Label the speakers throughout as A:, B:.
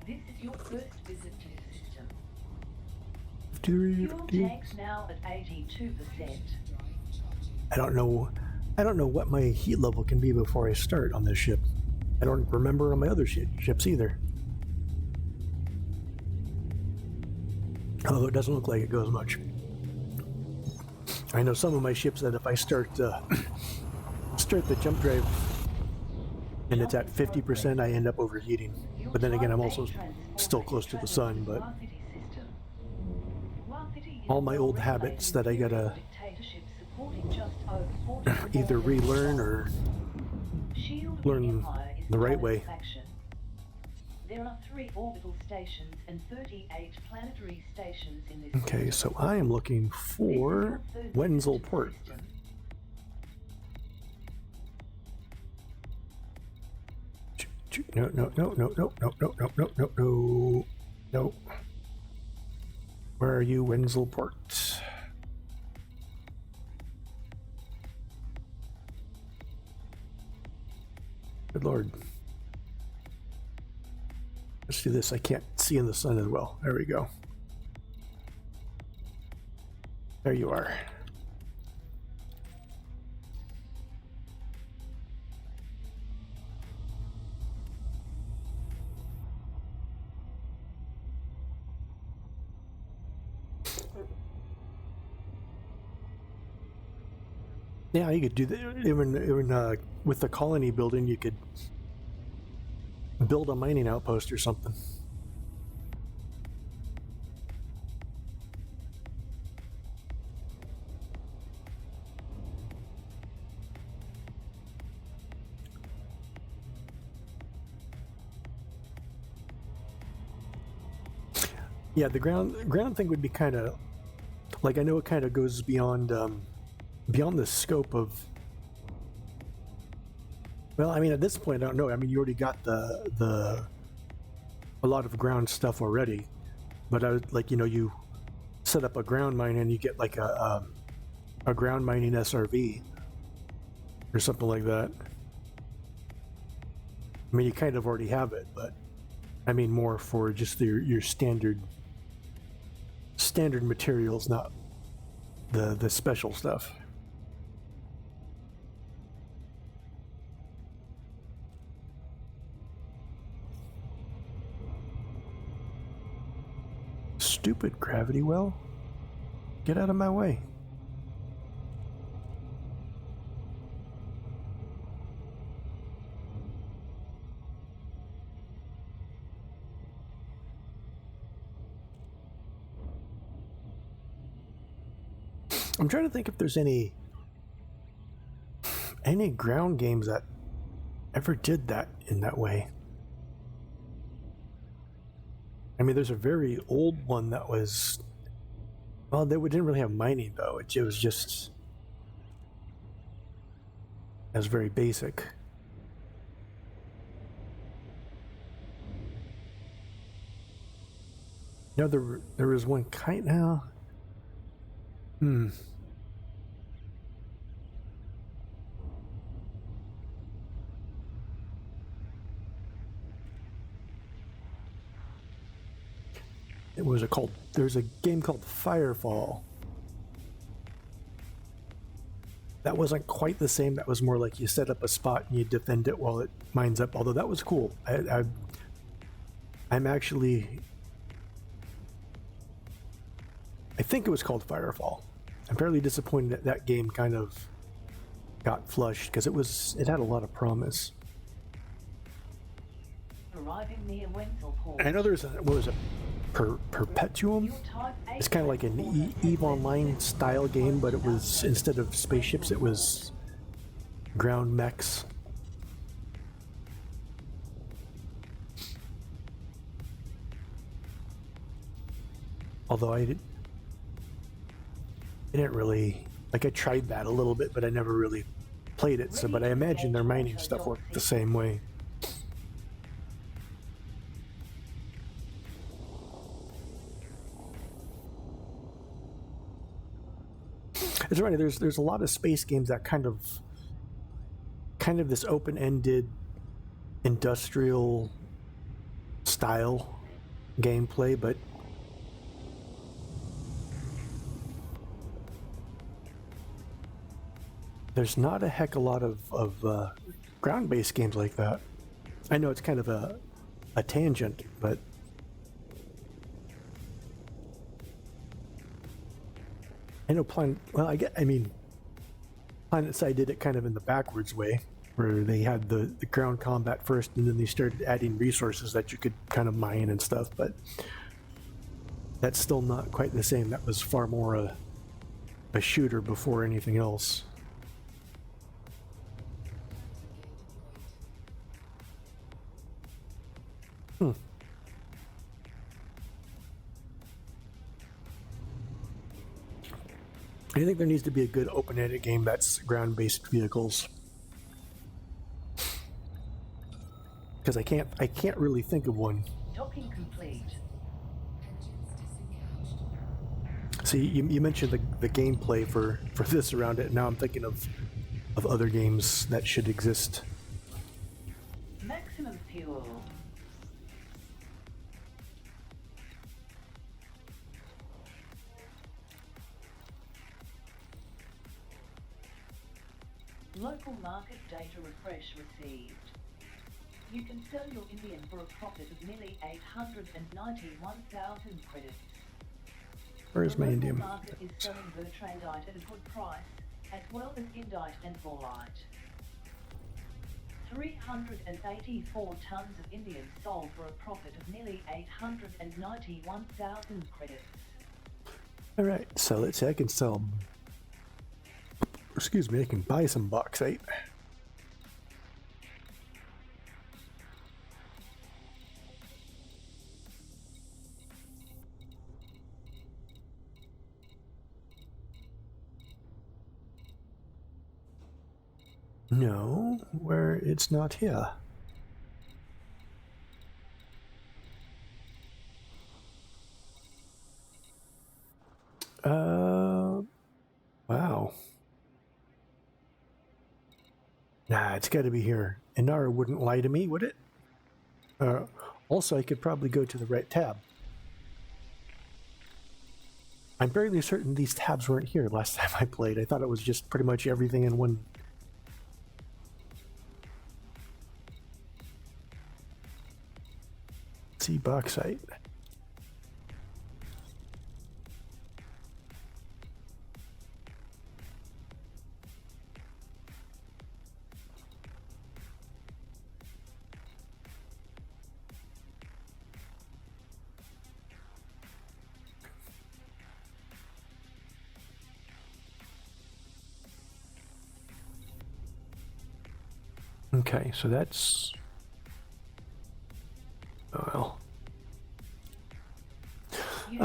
A: This is your first visit to the system.
B: 53,
A: Fuel
B: 50.
A: tank's now at 82%.
B: I don't know what my heat level can be before I start on this ship. I don't remember on my other ships either. Although it doesn't look like it goes much. I know some of my ships that if I start the jump drive and it's at 50%, I end up overheating. But then again, I'm also still close to the sun, but all my old habits that I gotta either relearn or learn the right way.
A: There are 3 orbital stations and 38 planetary stations in this
B: Okay, so I am looking for Wenzel Port. No. Where are you, Wenzel Port? Good Lord. Let's do this. I can't see in the sun as well. There we go. There you are. Yeah, you could do that. Even with the colony building, you could build a mining outpost or something. Yeah, the ground thing would be kind of like, I know it kind of goes beyond the scope of. Well, I mean, at this point, I don't know. I mean, you already got a lot of ground stuff already, but I would, like, you set up a ground mine and you get like a ground mining SRV or something like that. I mean, you kind of already have it, but I mean more for just your standard materials, not the special stuff. Stupid gravity well. Get out of my way. I'm trying to think if there's any ground games that ever did that in that way. I mean, there's a very old one that was, well, they didn't really have mining though. It was just, it was very basic. No, there was one kind now. It was called. There's a game called Firefall. That wasn't quite the same. That was more like you set up a spot and you defend it while it mines up. Although that was cool. I'm actually. I think it was called Firefall. I'm fairly disappointed that that game kind of got flushed because it had a lot of promise.
A: Arriving near Wenzel Port.
B: I know there's what was it? Perpetuum. It's kind of like an EVE Online style game, but it was, instead of spaceships, it was ground mechs. Although I didn't really, like, I tried that a little bit, but I never really played it. So, but I imagine their mining stuff worked the same way. It's right. There's a lot of space games that kind of this open-ended industrial style. gameplay, but there's not a heck of a lot of ground-based games like that. I know it's kind of a tangent, but I know PlanetSide did it kind of in the backwards way, where they had the ground combat first, and then they started adding resources that you could kind of mine and stuff, but that's still not quite the same. That was far more a shooter before anything else. I think there needs to be a good open-ended game that's ground-based vehicles, because I can't really think of one.
A: Docking complete.
B: See, you mentioned the gameplay for this around it. Now I'm thinking of other games that should exist.
A: Maximum fuel. Local market data refresh received. You can sell your Indian for a profit of nearly 891,000 credits.
B: Where's my Indian?
A: The local market is selling Bertrandite at a good price, as well as Indite and Borlite. 384 tons of Indian sold for a profit of nearly 891,000 credits.
B: Alright, so let's see, I can sell... Excuse me, I can buy some bauxite. No, where it's not here. Wow. Nah, it's got to be here. Inara wouldn't lie to me, would it? Also, I could probably go to the right tab. I'm fairly certain these tabs weren't here last time I played. I thought it was just pretty much everything in one. See, bauxite. Okay, so that's... Oh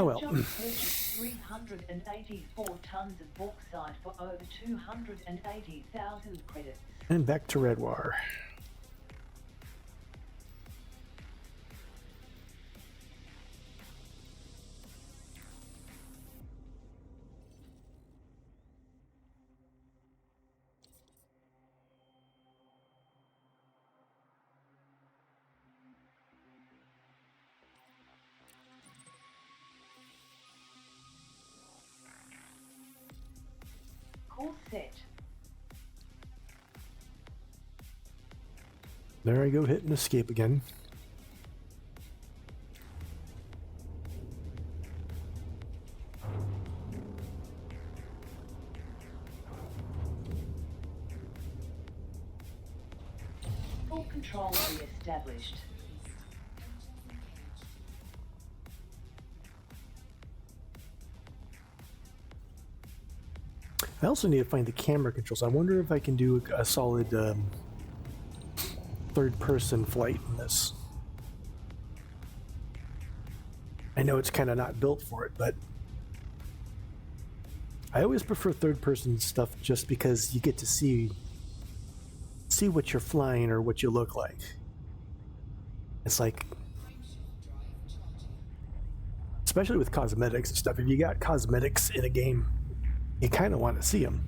B: well.
A: You have just purchased 384 tons of bauxite for over 280,000 credits.
B: And back to Redwar.
A: Course set.
B: There I go, hitting escape again.
A: Full control re-established.
B: I also need to find the camera controls. I wonder if I can do a solid third-person flight in this. I know it's kind of not built for it, but I always prefer third-person stuff just because you get to see what you're flying or what you look like. It's like, especially with cosmetics and stuff, if you got cosmetics in a game, you kind of want to see them.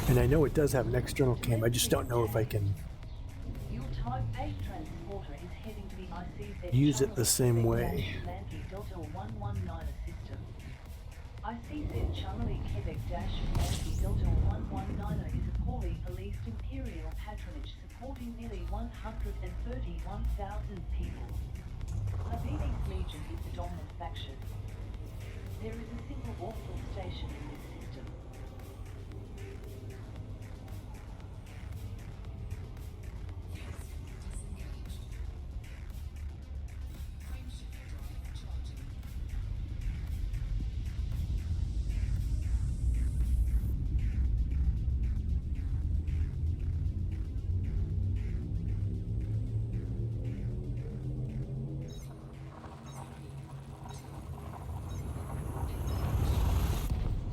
B: And I know it does have an external cam. I just don't know if I can
A: Your Type 8 transporter is heading to the ICZ
B: use it the same way.
A: Yankee Delta 119 system. ICZ Charlie Quebec Yankee Delta 119 is a poorly policed imperial patronage supporting nearly 131,000 people. Lavini's Legion is the dominant faction. There is a single orbital station in this system.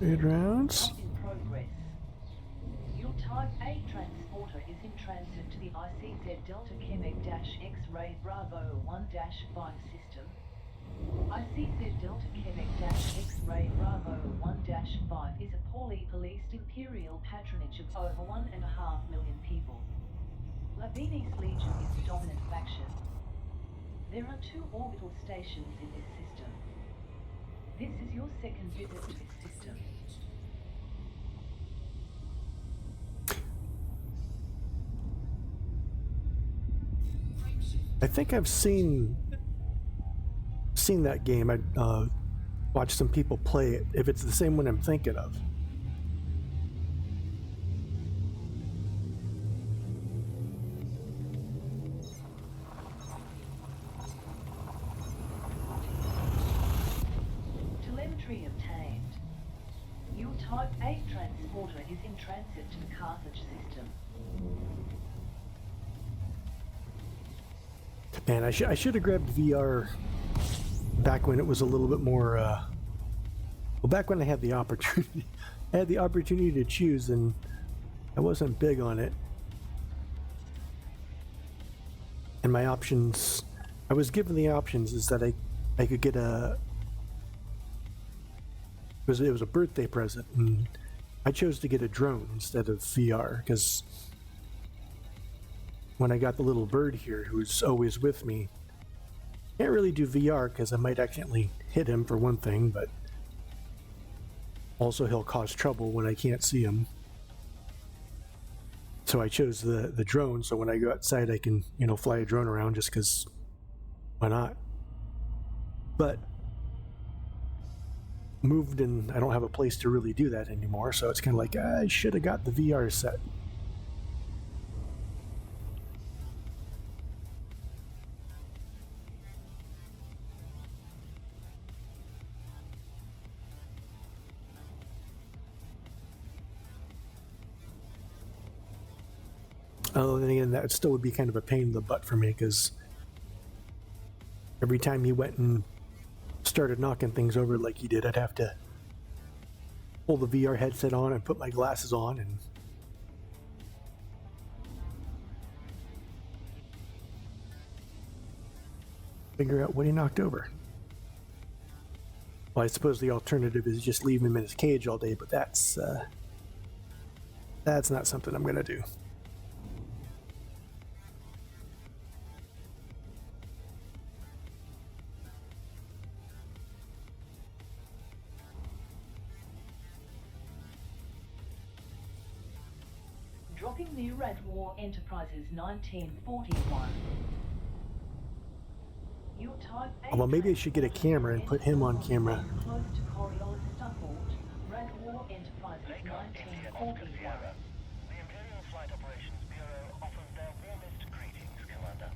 B: Trade rounds.
A: In progress. Your Type 8 transporter is in transit to the ICZ Delta Quebec-X-Ray Bravo 1-5 system. ICZ Delta Quebec-X-Ray Bravo 1-5 is a poorly policed imperial patronage of over 1.5 million people. Lavini's Legion is the dominant faction. There are 2 orbital stations in this system. This is your second visit to this system.
B: I think I've seen that game. I watched some people play it. If it's the same one I'm thinking of.
A: Telemetry obtained. Your Type 8 transporter is in transit to the Carthage system.
B: Man, I should have grabbed VR back when it was a little bit more. Well, back when I had the opportunity, to choose, and I wasn't big on it. And my options, I was given the options is that I could get it was a birthday present, and I chose to get a drone instead of VR because when I got the little bird here who's always with me, can't really do VR because I might accidentally hit him for one thing, but also he'll cause trouble when I can't see him. So I chose the drone, so when I go outside I can, fly a drone around just because why not? But moved and I don't have a place to really do that anymore, so it's kind of like I should have got the VR set. Oh, then again, that still would be kind of a pain in the butt for me because every time he went and started knocking things over like he did, I'd have to pull the VR headset on and put my glasses on and figure out what he knocked over. Well, I suppose the alternative is just leave him in his cage all day, but that's not something I'm going to do.
A: Dropping the Red War Enterprises 1941. Your Type 8
B: Well, maybe I should get a camera and put him on camera.
A: Close to Coriolis Stufford, Red War Enterprises 1941.
C: The Imperial Flight Operations Bureau offers their warmest greetings, Commander.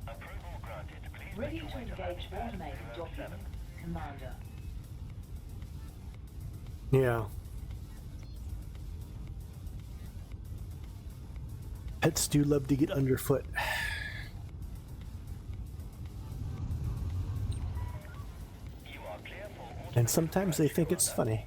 C: Approval granted. Please
A: Ready
C: make
A: to
C: your way to
A: engage
C: launch pad
A: automated
C: 07.
A: docking, Commander.
B: Yeah. Pets do love to get underfoot.
C: You are clear for
B: And sometimes they think it's funny.